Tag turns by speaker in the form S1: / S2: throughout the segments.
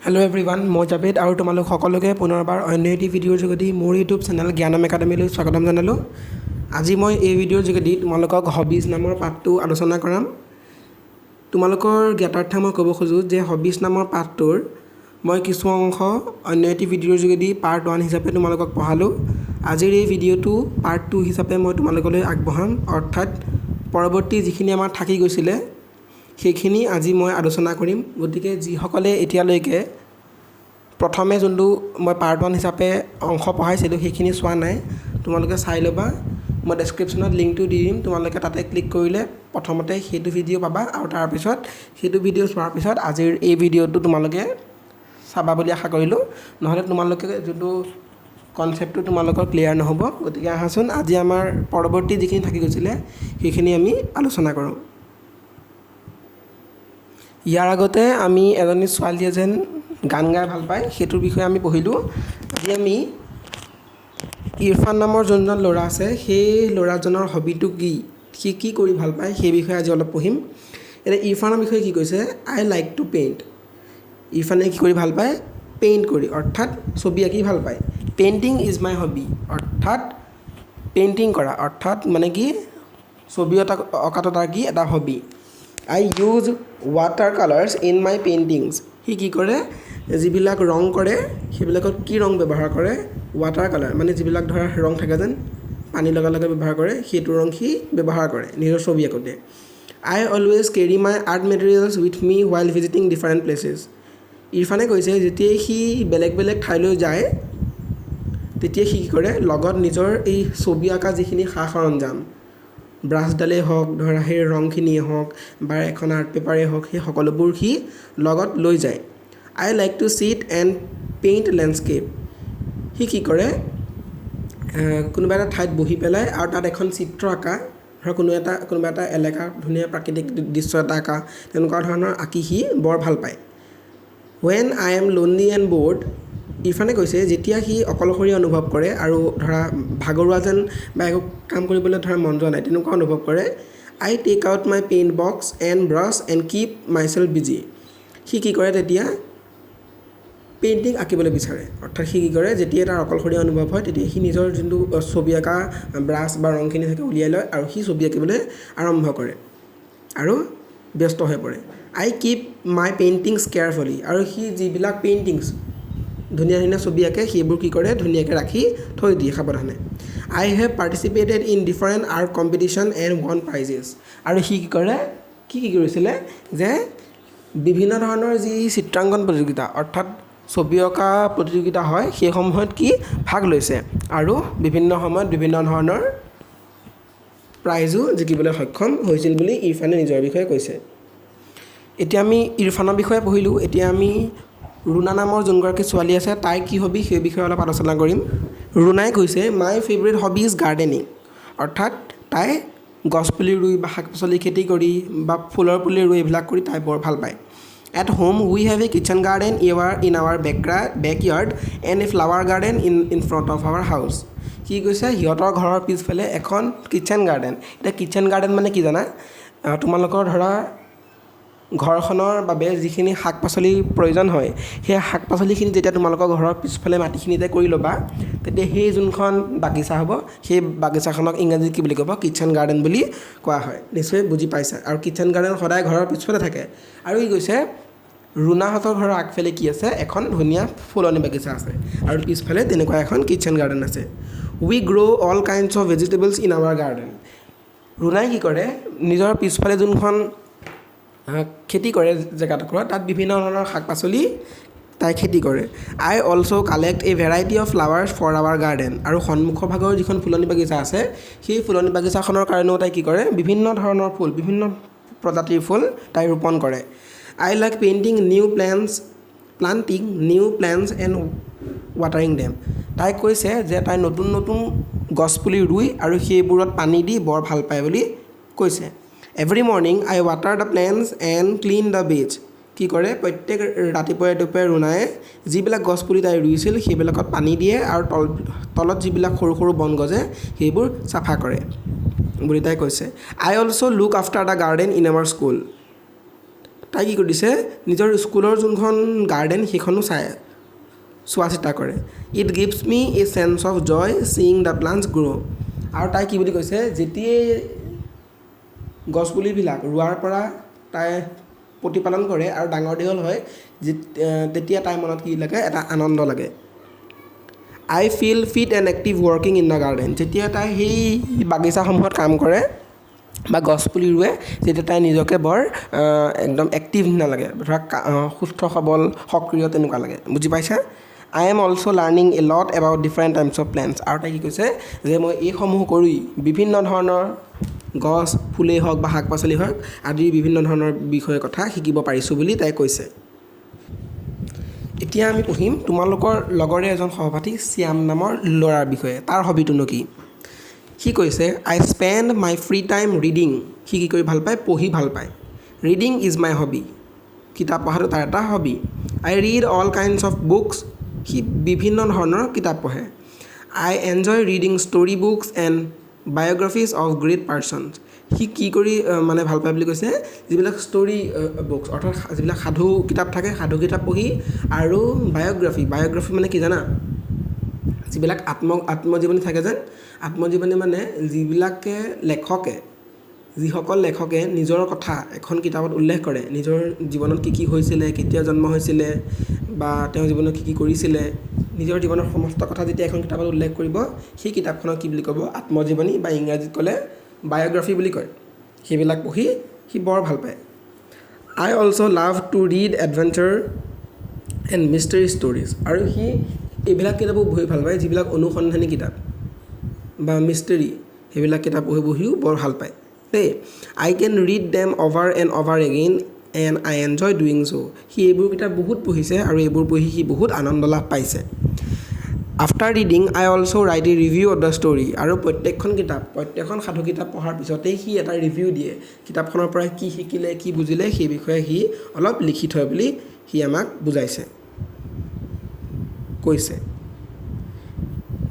S1: Hello everyone मैं जावेद और तुम सकलोके पुनर्बार अन्य एटी भिडिओर जोगेदी मोर यूट्यूब चेनेल ज्ञानम एकाडेमी स्वागतम जानालो। आज मैं ये भिडिओर जोगेदी तुम हबिज नाমৰ पाठটো आलोचना कराम। तुमलोकर ज्ञातार्थे मैं कब खोजो जे हबिज नाমৰ पाठটোৰ मैं किछु अंश अन्य एटी भिडिओर जोगेदी पार्ट 1 हिसापे तुमलोকক पढ़ालो। आजिर ये भिडिओটো पार्ट 2 हिसापे मैं तुमलोकলৈ আগবঢ়াম, अर्थात परवर्ती जिखिनि आमार थाকি গৈছিলে সেইখিনি আজি মই আলোচনা কৰিম। গতিকে যিসকলে এতিয়ালৈকে প্ৰথমে যোনটো মই পাৰ্ট 1 হিচাপে অংশ পঢ়াইছিলোঁ সেইখিনি চোৱা নাই, তোমালোকে চাই ল'বা। মই ডেছক্ৰিপশ্যনত লিংকটো দি দিম, তোমালোকে তাতে ক্লিক কৰিলে প্ৰথমতে সেইটো ভিডিঅ' পাবা আৰু তাৰপিছত সেইটো ভিডিঅ' চোৱাৰ পিছত আজিৰ এই ভিডিঅ'টো তোমালোকে চাবা বুলি আশা কৰিলোঁ। নহ'লে তোমালোকে যোনটো কনচেপ্টটো তোমালোকৰ ক্লিয়াৰ নহ'ব। গতিকে আহাচোন আজি আমাৰ পৰৱৰ্তী যিখিনি থাকি গৈছিলে সেইখিনি আমি আলোচনা কৰোঁ। ইয়াৰ আগতে আমি এজনী ছোৱালীয়ে যেন গান গাই ভাল পায় সেইটোৰ বিষয়ে আমি পঢ়িলোঁ। আজি আমি ইৰফান নামৰ যোনজন ল'ৰা আছে সেই ল'ৰাজনৰ হবিটো কি, সি কি কৰি ভাল পায় সেই বিষয়ে আজি অলপ পঢ়িম। এতিয়া ইৰফানৰ বিষয়ে কি কৈছে, আই লাইক টু পেইণ্ট। ইৰফানে কি কৰি ভাল পায়, পেইণ্ট কৰি, অৰ্থাৎ ছবি আঁকি ভাল পায়। পেইণ্টিং ইজ মাই হবি, অৰ্থাৎ পেইণ্টিং কৰা, অৰ্থাৎ মানে কি ছবি অঁকাটো তাৰ কি এটা hobby. I use water colours in my paintings. সি কি কৰে, যিবিলাক ৰং কৰে সেইবিলাকত কি ৰং ব্যৱহাৰ কৰে, ৱাটাৰ কালাৰ মানে যিবিলাক ধৰা ৰং থাকে যেন পানী লগা লগা ব্যৱহাৰ কৰে সেইটো ৰং সি ব্যৱহাৰ কৰে নিজৰ ছবি আঁকোতে। I always carry my art materials with me while visiting different places. ইৰফানে কৈছে যেতিয়াই সি বেলেগ বেলেগ ঠাইলৈ যায় তেতিয়া সি কি কৰে, লগত নিজৰ এই ছবি আঁকা যিখিনি সা সৰঞ্জাম, ব্ৰাছডালেই হওক, ধৰা সেই ৰংখিনিয়ে হওক বা এখন আৰ্ট পেপাৰেই হওক, সেই সকলোবোৰ সি লগত লৈ যায়। I like to sit and paint landscape. সি কি কৰে, কোনোবা এটা ঠাইত বহি পেলাই আৰু তাত এখন চিত্ৰ আঁকা, ধৰা কোনোবা এটা এলেকা ধুনীয়া প্ৰাকৃতিক দৃশ্য এটা আঁকা, তেনেকুৱা ধৰণৰ আঁকি সি বৰ ভাল পায়। When I am lonely and bored. ইৰফানে কৈছে যেতিয়া সি অকলশৰীয়া অনুভৱ কৰে আৰু ধৰা ভাগৰুৱা যেন বা একো কাম কৰিবলৈ ধৰা মন যোৱা নাই তেনেকুৱা অনুভৱ কৰে, I take out my paint box and brush and keep myself busy. সি কি কৰে তেতিয়া পেইণ্টিং আঁকিবলৈ বিচাৰে, অৰ্থাৎ সি কি কৰে যেতিয়া তাৰ অকলশৰীয়া অনুভৱ হয় তেতিয়া সি নিজৰ যোনটো ছবি আঁকা ব্ৰাছ বা ৰংখিনি থাকে উলিয়াই লয় আৰু সি ছবি আঁকিবলৈ আৰম্ভ কৰে আৰু ব্যস্ত হৈ পৰে। আই কিপ মাই পেইণ্টিংছ কেয়াৰফুলি। আৰু সি যিবিলাক পেইণ্টিংছ ধুনীয়া ধুনীয়া ছবি আঁকে সেইবোৰ কি কৰে ধুনীয়াকৈ ৰাখি থৈ দিয়ে সাৱধানে। I have participated in different art competition and won prizes. আৰু সি কি কৰে, কি কৰিছিলে যে বিভিন্ন ধৰণৰ যি চিত্ৰাংকন প্ৰতিযোগিতা অৰ্থাৎ ছবি অঁকা প্ৰতিযোগিতা হয় সেইসমূহত কি ভাগ লৈছে আৰু বিভিন্ন সময়ত বিভিন্ন ধৰণৰ প্ৰাইজো জিকিবলৈ সক্ষম হৈছিল বুলি ইৰফানে নিজৰ বিষয়ে কৈছে। এতিয়া আমি ইৰফানৰ বিষয়ে পঢ়িলোঁ। এতিয়া আমি ৰুণা নামৰ যোনগৰাকী ছোৱালী আছে তাইৰ কি হবি সেই বিষয়ে অলপ আলোচনা কৰিম। ৰুণাই কৈছে my favourite hobby is gardening, অৰ্থাৎ তাই গছপুলি ৰুই বা শাক পাচলি খেতি কৰি বা ফুলৰ পুলি ৰুই এইবিলাক কৰি তাই বৰ ভাল পায়। At home we have a kitchen garden in our backyard and a flower garden in front of our house. কি কৈছে, সিহঁতৰ ঘৰৰ পিছফালে এখন কিটচেন গাৰ্ডেন। এতিয়া কিটচেন গাৰ্ডেন মানে কি জানা, তোমালোকৰ ধৰা ঘৰখনৰ বাবে যিখিনি শাক পাচলিৰ প্ৰয়োজন হয় সেই শাক পাচলিখিনি যেতিয়া তোমালোকৰ ঘৰৰ পিছফালে মাটিখিনিতে কৰি ল'বা তেতিয়া সেই যোনখন বাগিচা হ'ব সেই বাগিচাখনক ইংৰাজীত কি বুলি ক'ব, কিটচেন গাৰ্ডেন বুলি কোৱা হয়। নিশ্চয় বুজি পাইছা। আৰু কিটচেন গাৰ্ডেন সদায় ঘৰৰ পিছফালে থাকে। আৰু ই কৈছে ৰুণাহঁতৰ ঘৰৰ আগফালে কি আছে, এখন ধুনীয়া ফুলনি বাগিচা আছে আৰু পিছফালে তেনেকুৱা এখন কিটচেন গাৰ্ডেন আছে। We grow' all kinds of vegetables in our garden. ৰুণাই কি কৰে, নিজৰ পিছফালে যোনখন খেতি কৰে জেগাডোখৰত তাত বিভিন্ন ধৰণৰ শাক পাচলি তাই খেতি কৰে। I also' collect a variety of flowers for our garden. আৰু সন্মুখৰ ভাগৰ যিখন ফুলনি বাগিচা আছে সেই ফুলনি বাগিচাখনৰ কাৰণেও তাই কি কৰে, বিভিন্ন ধৰণৰ ফুল, বিভিন্ন প্ৰজাতিৰ ফুল তাই ৰোপণ কৰে। I like planting new plants and watering them. তাই কৈছে যে তাই নতুন নতুন গছপুলি ৰুই আৰু সেইবোৰত পানী দি বৰ ভাল পায় বুলি কৈছে। Every morning I water the plants and clean the বেজ। কি কৰে, প্ৰত্যেক ৰাতিপুৱাই ৰুণাই যিবিলাক গছপুলি তাই ৰুইছিল সেইবিলাকত পানী দিয়ে আৰু তলত যিবিলাক সৰু সৰু বন গজে সেইবোৰ চাফা কৰে বুলি তাই কৈছে। I also' look after the garden in our school. তাই কি কৰিছে নিজৰ স্কুলৰ যোনখন গাৰ্ডেন সেইখনো চোৱা চিতা কৰে it gives me a chance of joy seeing the plants grow' আৰু তাই কি বুলি কৈছে যেতিয়াই গছপুলিবিলাক ৰোৱাৰ পৰা তাই প্ৰতিপালন কৰে আৰু ডাঙৰ দীঘল হয় তেতিয়া তাইৰ মনত কি লাগে এটা আনন্দ লাগে I feel fit and active working in the garden যেতিয়া তাই সেই বাগিচাসমূহত কাম কৰে বা গছপুলি ৰুৱে তেতিয়া তাই নিজকে বৰ একদম এক্টিভ নিচিনা লাগে ধৰা সুস্থ সবল সক্ৰিয় তেনেকুৱা লাগে বুজি পাইছা I am also' learning A lot about different types of plants আৰু তাই কি কৈছে যে মই এইসমূহ কৰি বিভিন্ন ধৰণৰ গছ ফুলেই হওক বা শাক পাচলি হওক আদি বিভিন্ন ধৰণৰ বিষয়ে কথা শিকিব পাৰিছোঁ বুলি তাই কৈছে এতিয়া আমি পঢ়িম তোমালোকৰ লগৰে এজন সহপাঠী শ্যাম নামৰ ল'ৰাৰ বিষয়ে তাৰ হবিটোনো কি সি কৈছে আই স্পেণ্ড মাই ফ্ৰী টাইম ৰিডিং সি কি কৰি ভাল পায় পঢ়ি ভাল পায় ৰিডিং ইজ মাই হবি কিতাপ পঢ়াটো তাৰ এটা hobby I read all kinds of books সি বিভিন্ন ধৰণৰ কিতাপ পঢ়ে I enjoy reading story books and biographies of great persons সি কি কৰি মানে ভাল পায় বুলি কৈছে যিবিলাক ষ্টৰি বুকছ অৰ্থাৎ যিবিলাক সাধু কিতাপ থাকে সাধু কিতাপ পঢ়ি আৰু বায়'গ্ৰাফি মানে কি জানা যিবিলাক আত্মজীৱনী থাকে যেন আত্মজীৱনী মানে যিসকল লেখকে নিজৰ কথা এখন কিতাপত উল্লেখ কৰে নিজৰ জীৱনত কি হৈছিলে কেতিয়া জন্ম হৈছিলে বা তেওঁ জীৱনত কি কৰিছিলে নিজৰ জীৱনৰ সমস্ত কথা যেতিয়া এখন কিতাপত উল্লেখ কৰিব সেই কিতাপখনক কি বুলি ক'ব আত্মজীৱনী বা ইংৰাজীত ক'লে বায়'গ্ৰাফি বুলি কয় সেইবিলাক পঢ়ি সি বৰ ভাল পায় I also' love to read adventure and mystery stories আৰু সি এইবিলাক কিতাপো পঢ়ি ভাল পায় যিবিলাক অনুসন্ধানী কিতাপ বা মিষ্টেৰী সেইবিলাক কিতাপ পঢ়িও বৰ ভাল পায় দেই I can read them over and over again and I enjoy doing so' সি এইবোৰ কিতাপ বহুত পঢ়িছে আৰু এইবোৰ পঢ়ি সি বহুত আনন্দ লাভ পাইছে after reading I also' right A review of the story আৰু প্ৰত্যেকখন সাধু কিতাপ পঢ়াৰ পিছতেই সি এটা ৰিভিউ দিয়ে কিতাপখনৰ পৰা কি শিকিলে কি বুজিলে সেই বিষয়ে সি অলপ লিখি থয় বুলি সি আমাক কৈছে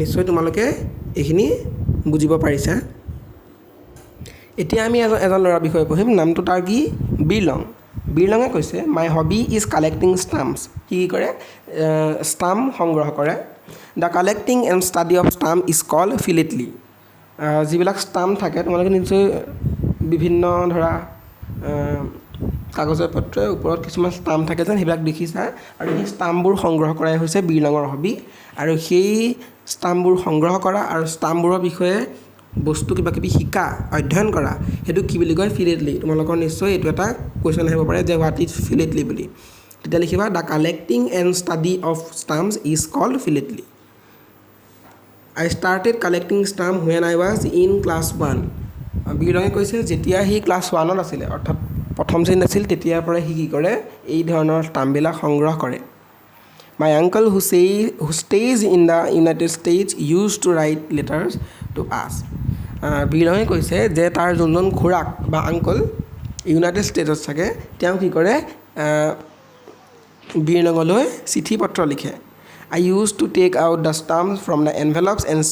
S1: নিশ্চয় তোমালোকে এইখিনি বুজিব পাৰিছা এতিয়া আমি এজন ল'ৰাৰ বিষয়ে পঢ়িম নামটো তাৰ কি বীৰলঙে কৈছে my hobby is collecting stamps কি কৰে ষ্টাম্প সংগ্ৰহ কৰে the collecting and study of stamp is called philately যিবিলাক ষ্টাম্প থাকে তোমালোকে নিশ্চয় বিভিন্ন ধৰা কাগজৰ পত্ৰৰ ওপৰত কিছুমান ষ্টাম্প থাকে যেন সেইবিলাক দেখিছা আৰু সেই ষ্টাম্পবোৰ সংগ্ৰহ কৰাই হৈছে বীৰলঙৰ হবি আৰু সেই ষ্টাম্পবোৰ সংগ্ৰহ কৰা আৰু ষ্টাম্পবোৰৰ বিষয়ে বস্তু কিবাকিবি শিকা অধ্যয়ন কৰা সেইটো কি বুলি কয় ফিলেটলি তোমালোকৰ নিশ্চয় এইটো এটা কুৱেশ্যন আহিব পাৰে যে হোৱাট ইজ ফিলেটলি বুলি তেতিয়া লিখিবা the collecting and study of stamps is called philately I started collecting stamp when I was in class 1 বীৰলঙে কৈছে যেতিয়া সি ক্লাছ 1ত আছিলে অৰ্থাৎ প্ৰথম শ্ৰেণীত আছিল তেতিয়াৰ পৰাই সি কি কৰে এই ধৰণৰ ষ্টাম্পবিলাক সংগ্ৰহ কৰে my uncle who stays in the United States used to write letters to us বীৰলঙে কৈছে যে তাৰ যোনজন খুৰাক বা আংকল ইউনাইটেড ষ্টেটছত থাকে তেওঁ কি কৰে বীৰলঙলৈ চিঠি পত্ৰ লিখে I used to take out the stamps from the envelopes and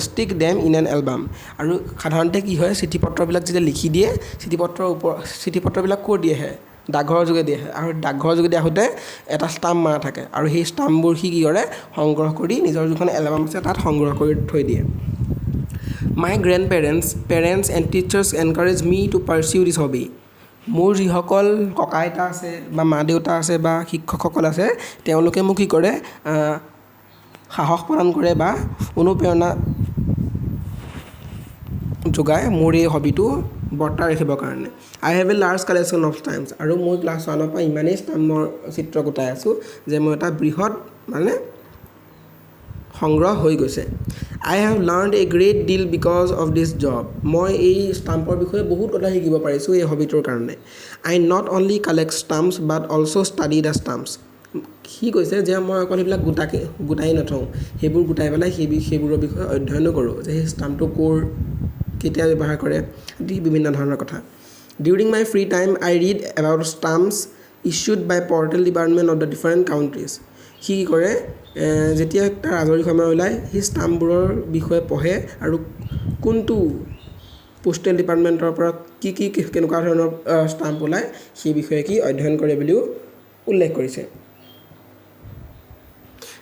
S1: stick them in an album আৰু সাধাৰণতে কি হয় চিঠি পত্ৰবিলাক যেতিয়া লিখি দিয়ে চিঠি পত্ৰবিলাক ক'ত দিয়ে আহে ডাকঘৰৰ যোগেদি আহে আৰু ডাকঘৰৰ যোগেদি আহোঁতে এটা ষ্টাম্প মাৰা থাকে আৰু সেই ষ্টাম্পবোৰ সি কি কৰে সংগ্ৰহ কৰি নিজৰ যিখন এলবাম আছে তাত সংগ্ৰহ কৰি থৈ দিয়ে my grandparents and teachers encourage me to pursue this hobby মোৰ যিসকল ককা আইতা আছে বা মা দেউতা আছে বা শিক্ষকসকল আছে তেওঁলোকে মোক কি কৰে সাহস প্ৰদান কৰে বা অনুপ্ৰেৰণা যোগায় মোৰ এই হবিটো বৰ্তাই ৰাখিবৰ কাৰণে I have a large collection of stamps আৰু মই ক্লাছ 1ৰ পৰা ইমানেই ষ্টাম্পৰ চিত্ৰ গোটাই আছোঁ যে মই এটা বৃহৎ মানে সংগ্ৰহ হৈ গৈছে I have learned a great deal because of this job মই এই ষ্টাম্পৰ বিষয়ে বহুত কথা শিকিব পাৰিছোঁ এই হবিটোৰ কাৰণে I not only collect stamps but also' study the stamps সি কৈছে যে মই অকল সেইবিলাক গোটাই নথওঁ সেইবোৰ গোটাই পেলাই সেইবোৰৰ বিষয়ে অধ্যয়নো কৰোঁ যে সেই ষ্টাম্পটো কেতিয়া ব্যৱহাৰ কৰে আদি বিভিন্ন ধৰণৰ কথা during my free time I read about stamps issued by postal department of the different countries সি কি কৰে যেতিয়া তাৰ আজৰি সময় ওলায় সেই ষ্টাম্পবোৰৰ বিষয়ে পঢ়ে আৰু কোনটো পোষ্টেল ডিপাৰ্টমেণ্টৰ পৰা কি কেনেকুৱা ধৰণৰ ষ্টাম্প ওলায় সেই বিষয়ে কি অধ্যয়ন কৰে বুলিও উল্লেখ কৰিছে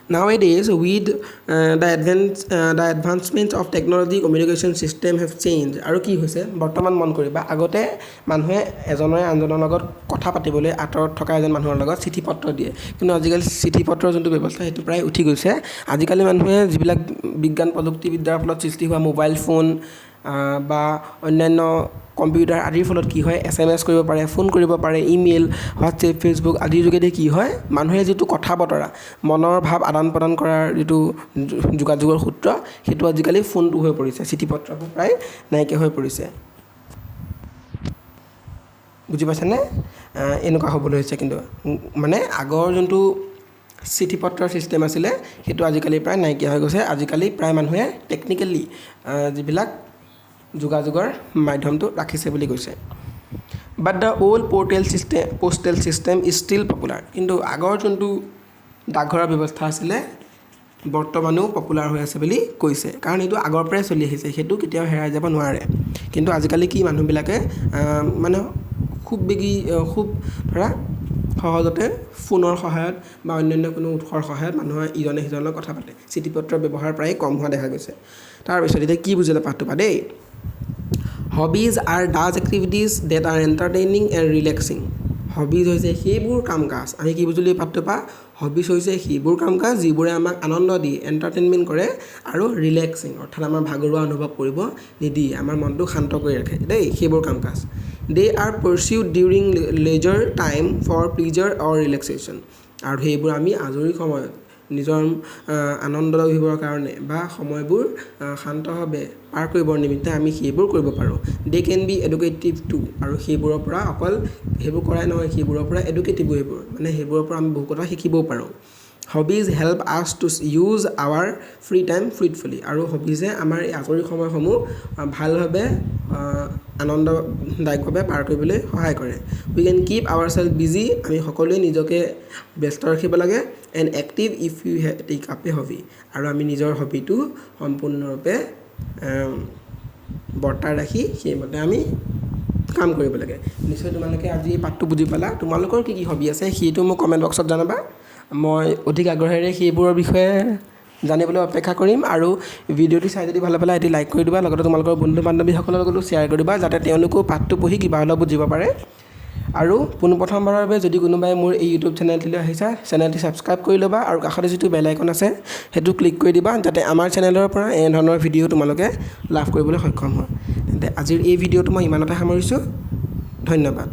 S1: Nowadays, with the advancement of technology, communication system have changed. আৰু কি হৈছে বৰ্তমান মন কৰিবা আগতে মানুহে এজনে আনজনৰ লগত কথা পাতিবলৈ আঁতৰত থকা এজন মানুহৰ লগত চিঠি পত্ৰ দিয়ে কিন্তু আজিকালি চিঠি পত্ৰৰ যোনটো ব্যৱস্থা সেইটো প্ৰায় উঠি গৈছে আজিকালি মানুহে যিবিলাক বিজ্ঞান প্ৰযুক্তিবিদ্যাৰ ফলত সৃষ্টি হোৱা মোবাইল ফোন বা অন্যান্য কম্পিউটাৰ আদিৰ ফলত কি হয় SMS কৰিব পাৰে ফোন কৰিব পাৰে ইমেইল হোৱাটছএপ ফেচবুক আদিৰ যোগেদি কি হয় মানুহে যিটো কথা বতৰা মনৰ ভাৱ আদান প্ৰদান কৰাৰ যিটো যোগাযোগৰ সূত্ৰ সেইটো আজিকালি ফোনটো হৈ পৰিছে চিঠি পত্ৰবোৰ প্ৰায় নাইকিয়া হৈ পৰিছে বুজি পাইছেনে এনেকুৱা হ'বলৈ হৈছে কিন্তু মানে আগৰ যোনটো চিঠি পত্ৰৰ চিষ্টেম আছিলে সেইটো আজিকালি প্ৰায় নাইকিয়া হৈ গৈছে আজিকালি প্ৰায় মানুহে টেকনিকেলি যিবিলাক যোগাযোগৰ মাধ্যমটো ৰাখিছে বুলি কৈছে but the old postal system is still popular কিন্তু আগৰ যোনটো ডাকঘৰৰ ব্যৱস্থা আছিলে বৰ্তমানেও পপুলাৰ হৈ আছে বুলি কৈছে কাৰণ এইটো আগৰ পৰাই চলি আহিছে সেইটো কেতিয়াও হেৰাই যাব নোৱাৰে কিন্তু আজিকালি কি মানুহবিলাকে মানে খুব ধৰা সহজতে ফোনৰ সহায়ত বা অন্যান্য কোনো উৎসৰ সহায়ত মানুহে ইজনে সিজনৰ কথা পাতে চিঠি পত্ৰৰ ব্যৱহাৰ প্ৰায় কম হোৱা দেখা গৈছে তাৰপিছত এতিয়া কি বুজিলে পাঠটো পা দেই Hobbies are those activities that are entertaining and relaxing. Hobbies হৈছে সেইবোৰ কাম-কাজ আমি কি বুজিলো পাঠটো পা হবিজ হৈছে সেইবোৰ কাম-কাজ যিবোৰে আমাক আনন্দ দিয়ে এন্টাৰটেইনমেন্ট কৰে আৰু ৰিলেক্সিং অৰ্থাৎ আমাৰ ভাগৰুৱা অনুভৱ কৰিব নিদিয়ে আমাৰ মনটো শান্ত কৰি ৰাখে দেই সেইবোৰ কাম-কাজ They are pursued during leisure time for pleasure or relaxation. আৰু সেইবোৰ আমি আজৰি সময়ত নিজৰ আনন্দ লাভিবৰ কাৰণে বা সময়বোৰ শান্তভাৱে পাৰ কৰিবৰ নিমিত্তে আমি সেইবোৰ কৰিব পাৰোঁ দে কেন বি এডুকেটিভ টু আৰু সেইবোৰৰ পৰা অকল সেইবোৰ কৰাই নহয় সেইবোৰৰ পৰা এডুকেটিভ সেইবোৰ মানে সেইবোৰৰ পৰা আমি বহু কথা শিকিবও পাৰোঁ hobbies help us to use our free time fruitfully আৰু হবিজে আমাৰ আজৰি সময়সমূহ ভালভাৱে আনন্দদায়কভাৱে পাৰ কৰিবলৈ সহায় কৰে we can keep our self busy আমি সকলোৱে নিজকে ব্যস্ত ৰাখিব লাগে and active if you take up a hobby আৰু আমি নিজৰ হবিটো সম্পূৰ্ণৰূপে বৰ্তাই ৰাখি সেইমতে আমি কাম কৰিব লাগে নিশ্চয় তোমালোকে আজি পাঠটো বুজি পালা তোমালোকৰ কি কি হবি আছে সেইটো মোক কমেণ্ট বক্সত জনাবা মই অধিক আগ্ৰহেৰে সেইবোৰৰ বিষয়ে জানিবলৈ অপেক্ষা কৰিম আৰু ভিডিঅ'টো চাই যদি ভাল পালে এটি লাইক কৰি দিবা লগতে তোমালোকৰ বন্ধু বান্ধৱীসকলৰ লগতো শ্বেয়াৰ কৰি দিবা যাতে তেওঁলোকেও পাঠটো পঢ়ি কিবা হ'লেও বুজিব পাৰে আৰু পোনপ্ৰথমবাৰৰ বাবে যদি কোনোবাই মোৰ এই ইউটিউব চেনেলটিলৈ আহিছা চেনেলটি ছাবস্ক্ৰাইব কৰি ল'বা আৰু কাষতে যিটো বেল আইকন আছে সেইটো ক্লিক কৰি দিবা যাতে আমাৰ চেনেলৰ পৰা এই ধৰণৰ ভিডিঅ' তোমালোকে লাভ কৰিবলৈ সক্ষম হয় তেন্তে আজিৰ এই ভিডিঅ'টো মই ইমানতে সামৰিছোঁ ধন্যবাদ